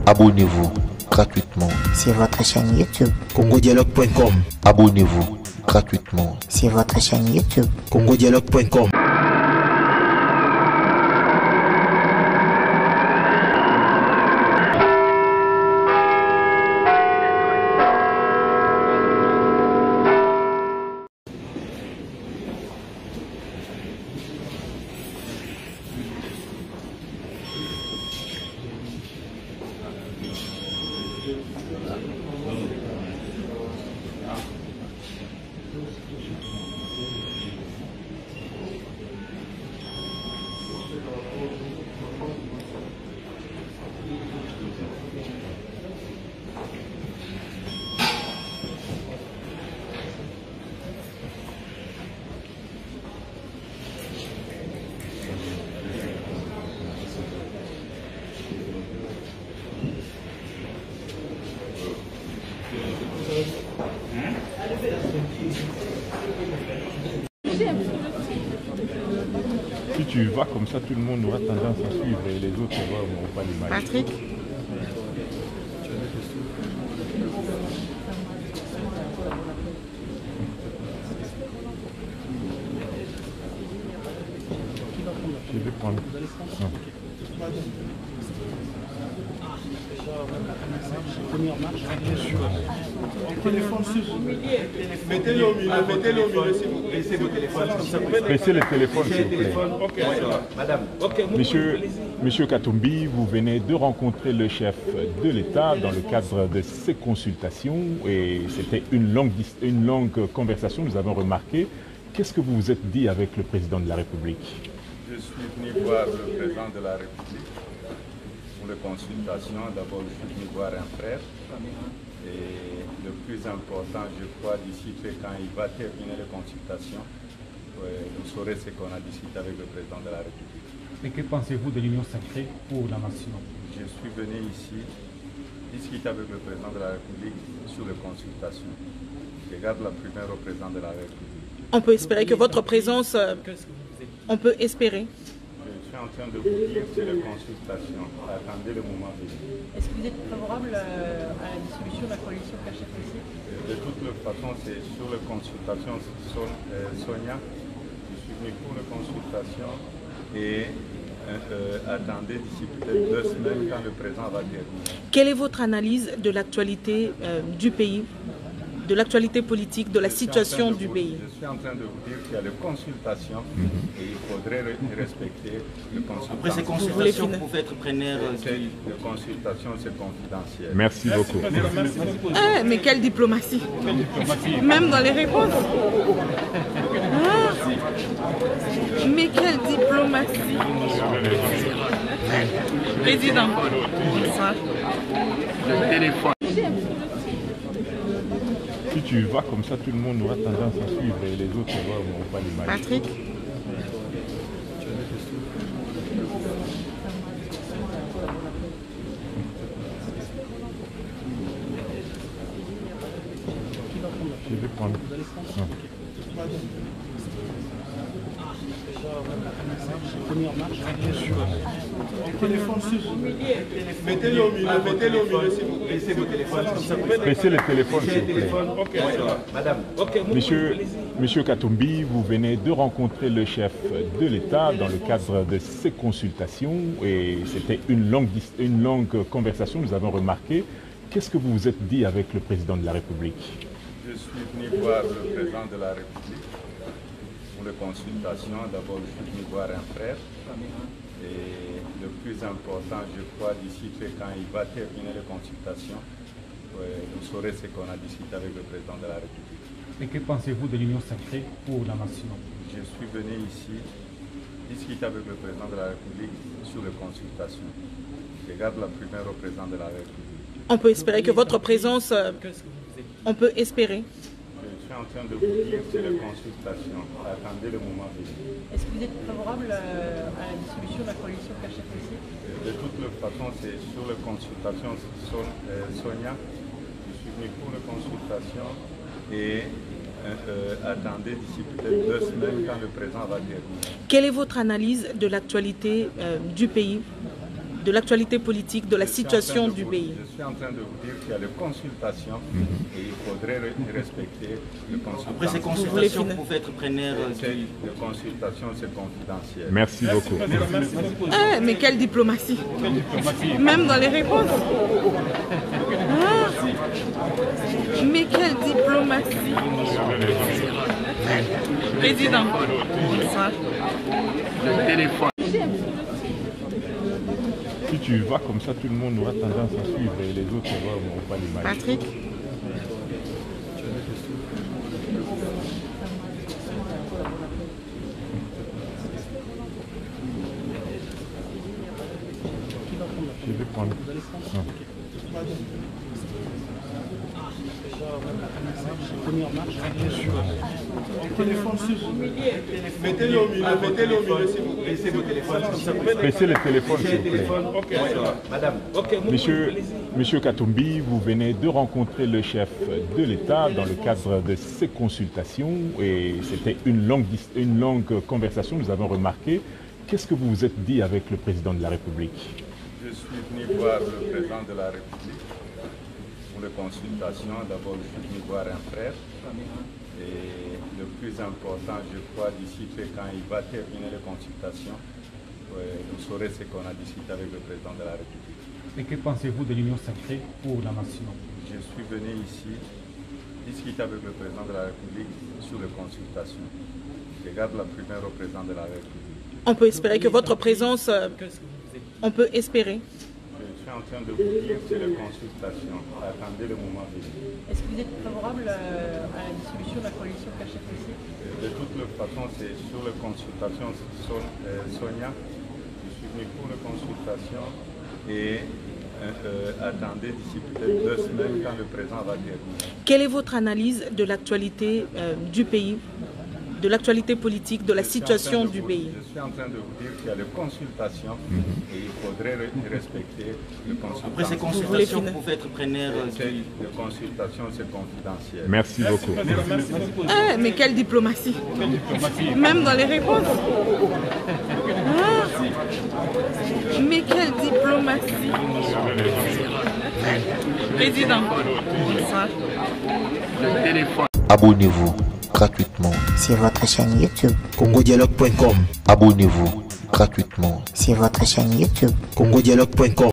Abonnez-vous gratuitement sur votre chaîne YouTube congodialogue.com. Abonnez-vous gratuitement sur votre chaîne YouTube congodialogue.com. Si tu vas comme ça, tout le monde aura tendance à suivre et les autres n'auront pas l'image. Patrick. Je vais prendre. Non. Mettez-le au milieu, s'il vous plaît. Laissez vos téléphones. Pressez le téléphone, s'il vous plaît. Ok, madame. Monsieur Katumbi, vous venez de rencontrer le chef de l'État dans le cadre de ces consultations et c'était une longue conversation, nous avons remarqué. Qu'est-ce que vous vous êtes dit avec le président de la République? Je suis venu voir le président de la République pour les consultations. D'abord, je suis venu voir un frère. Et le plus important, je crois, d'ici que quand il va terminer les consultations, vous saurez ce qu'on a discuté avec le président de la République. Et que pensez-vous de l'Union sacrée pour la nation? Je suis venu ici discuter avec le président de la République sur les consultations. Je garde la primaire au président de la République. On peut espérer que votre présence... On peut espérer. Je suis en train de vous dire que c'est les consultations. Attendez le moment venu. Est-ce que vous êtes favorable à la dissolution de la coalition KHFC? De toute façon, c'est sur les consultations. Sonia, je suis venu pour les consultations et attendez d'ici peut-être 2 semaines quand le président va terminer. Quelle est votre analyse de l'actualité du pays, de l'actualité politique, de la situation du pays? Je suis en train de vous dire qu'il y a les consultations et il faudrait respecter les consultations. Après ces consultations, vous pouvez être preneur. Les consultations, c'est confidentiel. Merci beaucoup. Ah, mais quelle diplomatie! Même dans les réponses. Ah, mais quelle diplomatie! Président. Bonsoir. Le téléphone. Si tu vas comme ça, tout le monde aura tendance à suivre et les autres n'auront pas l'image. Patrick. Je vais prendre. Non. Mettez-le au milieu, s'il vous plaît. Laissez vos téléphones. Pressez le téléphone, s'il vous plaît. Ok, madame. Monsieur Katumbi, vous venez de rencontrer le chef de l'État dans le cadre de ces consultations et c'était une longue conversation, nous avons remarqué. Qu'est-ce que vous vous êtes dit avec le président de la République? Je suis venu voir le président de la République pour les consultations. D'abord, je suis venu voir un frère. Et le plus important, je crois, d'ici que quand il va terminer les consultations, vous saurez ce qu'on a discuté avec le président de la République. Et que pensez-vous de l'Union sacrée pour la nation? Je suis venu ici discuter avec le président de la République sur les consultations. Je garde la primaire au président de la République. On peut espérer que votre présence... On peut espérer. Je suis en train de vous dire que c'est les consultations. Attendez le moment venu. Est-ce que vous êtes favorable à la dissolution de la coalition KHFC? De toute façon, c'est sur les consultations. Sonia, je suis venu pour les consultations et attendez d'ici peut-être 2 semaines quand le président va terminer. Quelle est votre analyse de l'actualité du pays, de l'actualité politique, de la situation du pays. Je suis en train de vous dire qu'il y a les consultations et il faudrait respecter les consultations. Après ces consultations, vous pouvez être preneur. Les consultations, c'est confidentiel. Merci beaucoup. Ah, mais quelle diplomatie. Même dans les réponses. Ah, mais quelle diplomatie. Président. Bonsoir. Le téléphone. Si tu vas comme ça, tout le monde aura tendance à suivre et les autres vont pas l'imaginer. Patrick. Je vais prendre. Non. Mettez-le au milieu, s'il vous plaît. Laissez vos téléphones. Baissez le téléphone, s'il vous plaît. Ok, madame. Monsieur Katumbi, vous venez de rencontrer le chef de l'État dans le cadre de ces consultations et c'était une longue conversation, nous avons remarqué. Qu'est-ce que vous vous êtes dit avec le président de la République? Je suis venu voir le président de la République pour les consultations. D'abord, je suis venu voir un frère. Et le plus important, je crois, d'ici que quand il va terminer les consultations, vous saurez ce qu'on a discuté avec le président de la République. Et que pensez-vous de l'Union sacrée pour la nation? Je suis venu ici discuter avec le président de la République sur les consultations. Je garde la primaire au président de la République. On peut espérer que votre présence... on peut espérer. Je suis en train de vous dire sur les consultations. Attendez le moment venu. Est-ce que vous êtes favorable à la dissolution de la coalition KHFC? De toutes les façons, c'est sur les consultations. Sonia, je suis venu pour les consultations et attendez d'ici peut-être 2 semaines quand le président va terminer. Quelle est votre analyse de l'actualité du pays, de l'actualité politique, de la situation du pays? Je suis en train de vous dire qu'il y a les consultations et il faudrait respecter les consultations. Après ces consultations, vous pouvez être preneur. Les consultations, c'est confidentiel. Merci beaucoup. Ah, mais quelle diplomatie. Même dans les réponses. Ah, mais quelle diplomatie. Président. Bonsoir. Le téléphone. Abonnez-vous gratuitement sur votre chaîne YouTube. congodialogue.com. Abonnez-vous gratuitement Sur votre chaîne YouTube. congodialogue.com.